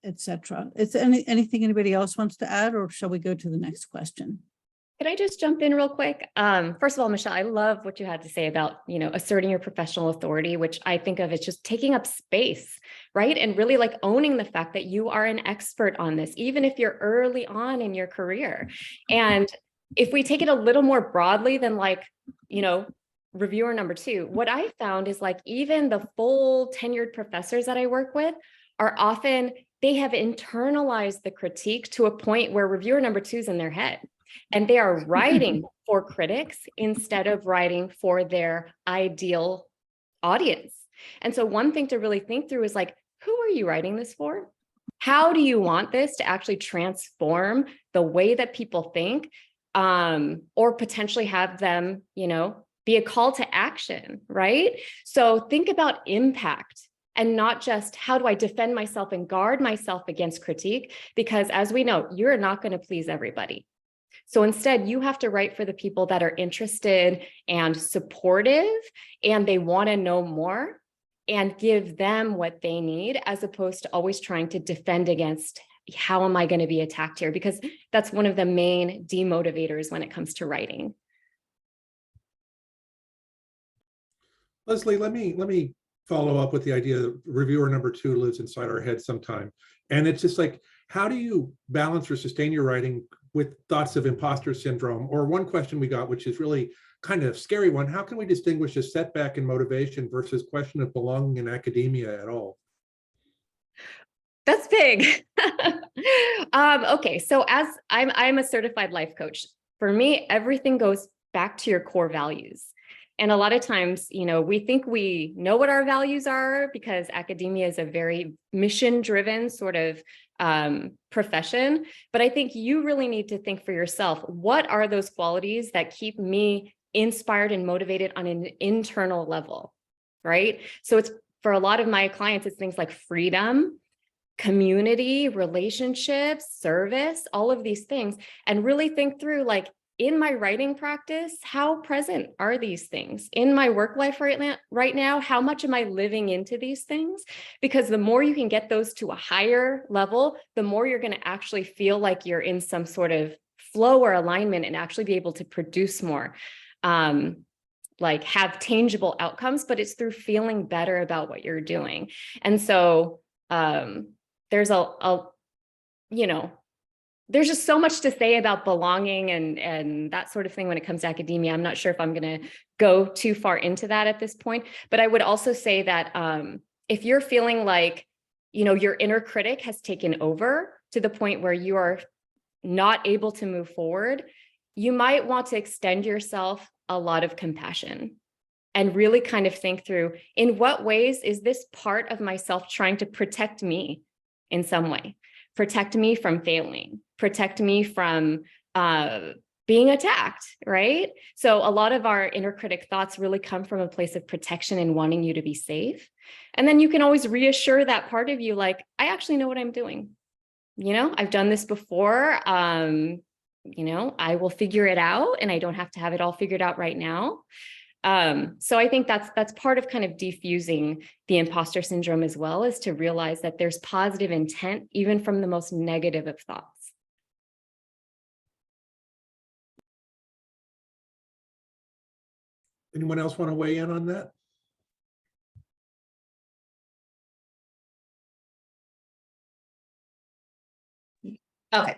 etc. Is anything anybody else wants to add, or shall we go to the next question? Could I just jump in real quick? First of all, Michelle, I love what you had to say about, asserting your professional authority, which I think of as just taking up space, right? And really like owning the fact that you are an expert on this, even if you're early on in your career. And if we take it a little more broadly than like, reviewer number 2, what I found is like even the full tenured professors that I work with are often, they have internalized the critique to a point where reviewer number 2 is in their head. And they are writing for critics instead of writing for their ideal audience. And so one thing to really think through is like, who are you writing this for? How do you want this to actually transform the way that people think, or potentially have them, be a call to action, right? So think about impact and not just how do I defend myself and guard myself against critique, because as we know, you're not going to please everybody. So instead, you have to write for the people that are interested and supportive, and they want to know more, and give them what they need, as opposed to always trying to defend against how am I going to be attacked here? Because that's one of the main demotivators when it comes to writing. Leslie, let me follow up with the idea that reviewer number 2 lives inside our head sometime. And it's just like, how do you balance or sustain your writing with thoughts of imposter syndrome? Or one question we got, which is really kind of scary one, how can we distinguish a setback in motivation versus question of belonging in academia at all? That's big. Okay, so as I'm a certified life coach, for me, everything goes back to your core values. And a lot of times, we think we know what our values are because academia is a very mission-driven sort of profession. But I think you really need to think for yourself, what are those qualities that keep me inspired and motivated on an internal level, right? So it's, for a lot of my clients, it's things like freedom, community, relationships, service, all of these things, and really think through, like, in my writing practice, how present are these things? In my work life right now, how much am I living into these things? Because the more you can get those to a higher level, the more you're going to actually feel like you're in some sort of flow or alignment and actually be able to produce more, like have tangible outcomes, but it's through feeling better about what you're doing. And so there's there's just so much to say about belonging and that sort of thing when it comes to academia. I'm not sure if I'm going to go too far into that at this point, but I would also say that if you're feeling like, your inner critic has taken over to the point where you are not able to move forward, you might want to extend yourself a lot of compassion and really kind of think through, in what ways is this part of myself trying to protect me in some way? Protect me from failing, protect me from being attacked, right? So a lot of our inner critic thoughts really come from a place of protection and wanting you to be safe. And then you can always reassure that part of you, like, I actually know what I'm doing. I've done this before. I will figure it out, and I don't have to have it all figured out right now. So I think that's part of kind of defusing the imposter syndrome as well, is to realize that there's positive intent, even from the most negative of thoughts. Anyone else want to weigh in on that? Okay.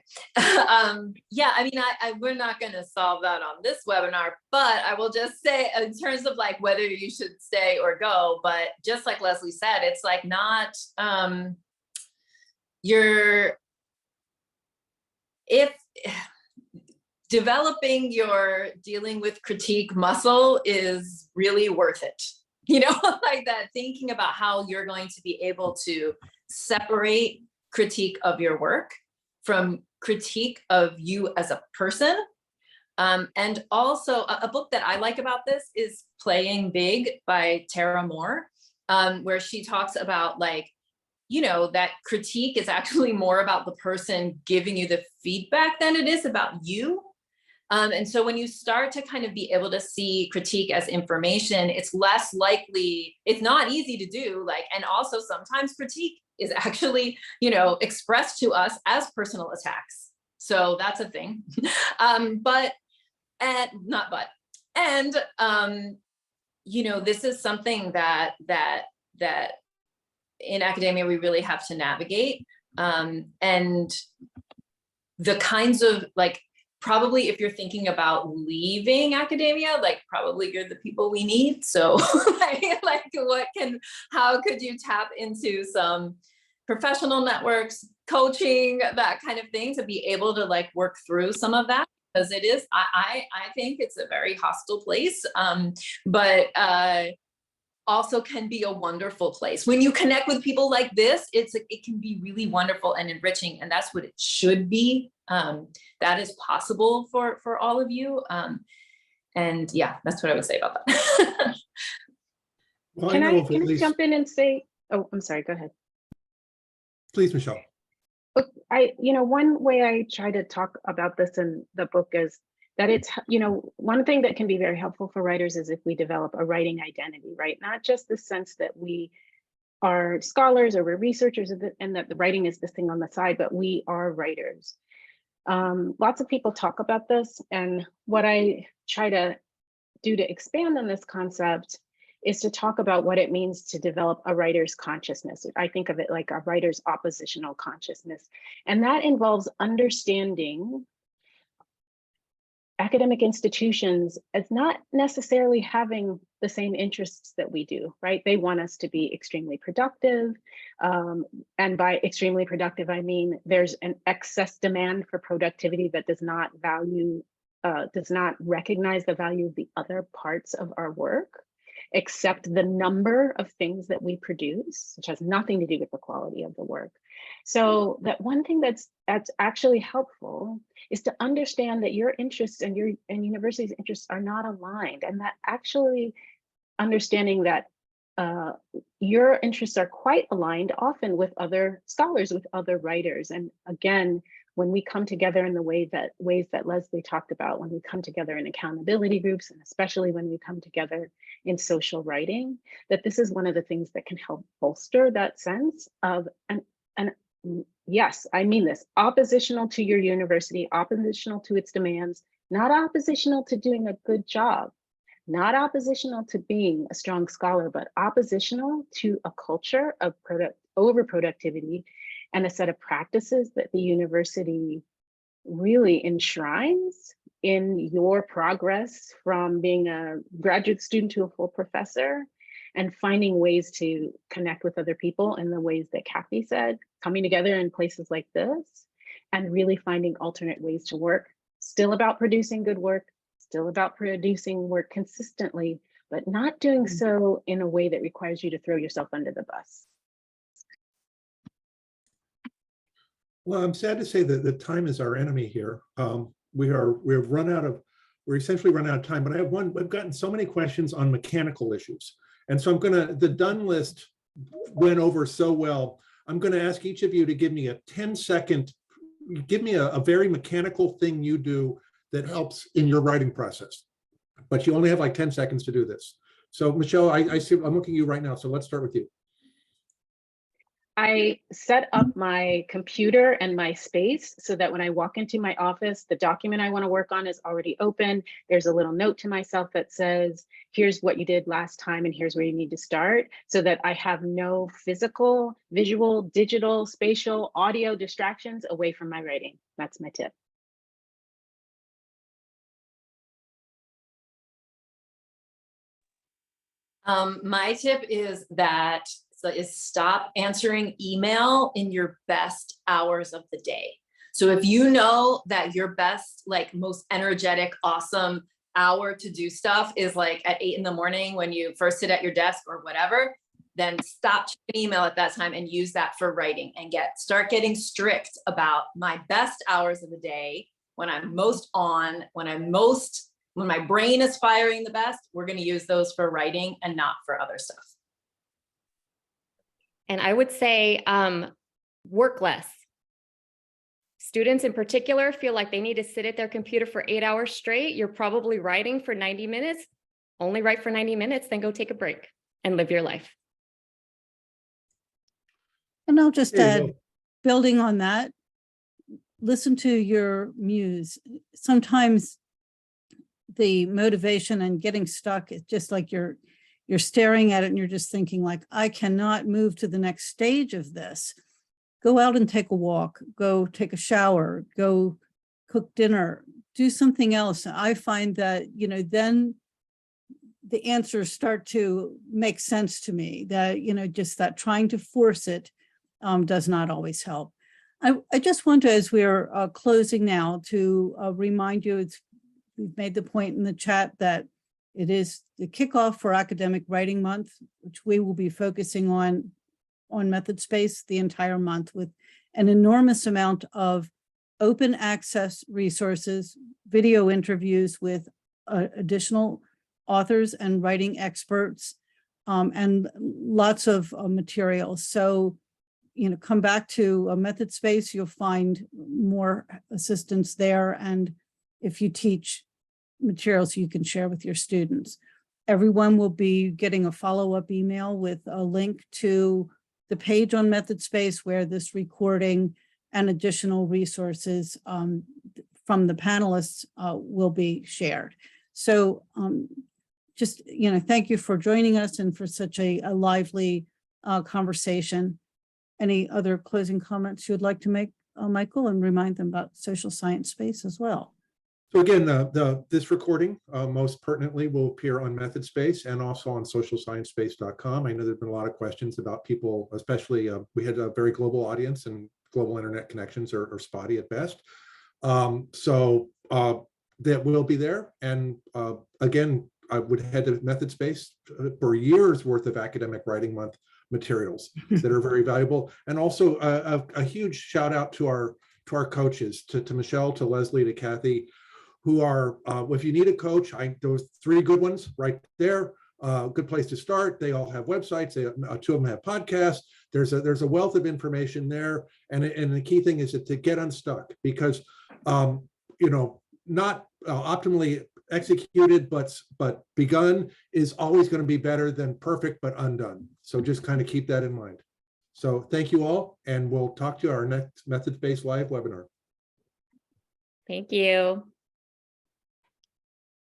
Yeah, I mean, we're not going to solve that on this webinar, but I will just say, in terms of like whether you should stay or go, but just like Leslie said, it's like not, if developing your dealing with critique muscle is really worth it, like that, thinking about how you're going to be able to separate critique of your work from critique of you as a person. And also a book that I like about this is Playing Big by Tara Moore, where she talks about like, that critique is actually more about the person giving you the feedback than it is about you. And so when you start to kind of be able to see critique as information, it's less likely, it's not easy to do, like, and also sometimes critique is actually, you know, expressed to us as personal attacks. So that's a thing. You know, this is something that in academia we really have to navigate. And the kinds of, like, probably if you're thinking about leaving academia, like, probably you're the people we need. So how could you tap into some professional networks, coaching, that kind of thing, to be able to, like, work through some of that? Because it is, I think it's a very hostile place, but also can be a wonderful place. When you connect with people like this, it can be really wonderful and enriching, and that's what it should be. That is possible for all of you. And yeah, that's what I would say about that. Well, Can I know I of at least, jump in and say, oh, I'm sorry, go ahead. please, Michelle. One way I try to talk about this in the book is that it's, one thing that can be very helpful for writers is if we develop a writing identity, right? Not just the sense that we are scholars or we're researchers and that the writing is this thing on the side, but we are writers. Lots of people talk about this, and what I try to do to expand on this concept is to talk about what it means to develop a writer's consciousness. I think of it like a writer's oppositional consciousness. And that involves understanding academic institutions as not necessarily having the same interests that we do, right? They want us to be extremely productive. And by extremely productive, I mean there's an excess demand for productivity that does not recognize the value of the other parts of our work, except the number of things that we produce, which has nothing to do with the quality of the work. So that one thing that's actually helpful is to understand that your interests and university's interests are not aligned, and that actually understanding that your interests are quite aligned often with other scholars, with other writers. And again, when we come together in the ways that Leslie talked about, when we come together in accountability groups, and especially when we come together in social writing, that this is one of the things that can help bolster that sense of, and yes, I mean this, oppositional to your university, oppositional to its demands, not oppositional to doing a good job, not oppositional to being a strong scholar, but oppositional to a culture of overproductivity and a set of practices that the university really enshrines in your progress from being a graduate student to a full professor, and finding ways to connect with other people in the ways that Cathy said, coming together in places like this, and really finding alternate ways to work. Still about producing good work, still about producing work consistently, but not doing so in a way that requires you to throw yourself under the bus. Well, I'm sad to say that the time is our enemy here. We've essentially run out of time, but I've gotten so many questions on mechanical issues. And so the done list went over so well. I'm gonna ask each of you to give me a 10-second, give me a very mechanical thing you do that helps in your writing process. But you only have like 10 seconds to do this. So Michelle, I see, I'm looking at you right now. So let's start with you. I set up my computer and my space so that when I walk into my office, the document I want to work on is already open. There's a little note to myself that says, here's what you did last time and here's where you need to start, so that I have no physical, visual, digital, spatial, audio distractions away from my writing. That's my tip. My tip is stop answering email in your best hours of the day. So if you know that your best, like most energetic, awesome hour to do stuff is like at 8 in the morning when you first sit at your desk or whatever, then stop checking email at that time and use that for writing, and start getting strict about my best hours of the day, when I'm most on, when my brain is firing the best. We're going to use those for writing and not for other stuff. And I would say work less. students in particular feel like they need to sit at their computer for 8 hours straight, you're probably writing for 90 minutes. Only write for 90 minutes, then go take a break and live your life. And I'll just There you add, go. building on that, listen to your muse. Sometimes the motivation and getting stuck is just like you're staring at it and you're just thinking like, I cannot move to the next stage of this. Go out and take a walk, go take a shower, go cook dinner, do something else. I find that, then the answers start to make sense to me, that, just that trying to force it does not always help. I just want to, as we're closing now, to remind you, we've made the point in the chat that it is the kickoff for Academic Writing Month, which we will be focusing on MethodSpace the entire month, with an enormous amount of open access resources, video interviews with additional authors and writing experts, and lots of materials. So, come back to MethodSpace, you'll find more assistance there. And if you teach materials you can share with your students. Everyone will be getting a follow-up email with a link to the page on MethodSpace where this recording and additional resources from the panelists will be shared. So just, thank you for joining us and for such a lively conversation. Any other closing comments you would like to make, Michael, and remind them about Social Science Space as well? So again, this recording most pertinently will appear on MethodSpace and also on socialsciencespace.com. I know there's been a lot of questions about people, especially we had a very global audience and global internet connections are spotty at best. So that will be there. And again, I would head to MethodSpace for years worth of Academic Writing Month materials that are very valuable. And also a huge shout out to our coaches, to Michelle, to Leslie, to Cathy, who are, if you need a coach, those 3 good ones right there, good place to start. They all have websites. 2 of them have podcasts. There's a wealth of information there. And the key thing is to get unstuck, because, not optimally executed, but begun is always going to be better than perfect, but undone. So just kind of keep that in mind. So thank you all, and we'll talk to you our next MethodSpace Live webinar. Thank you.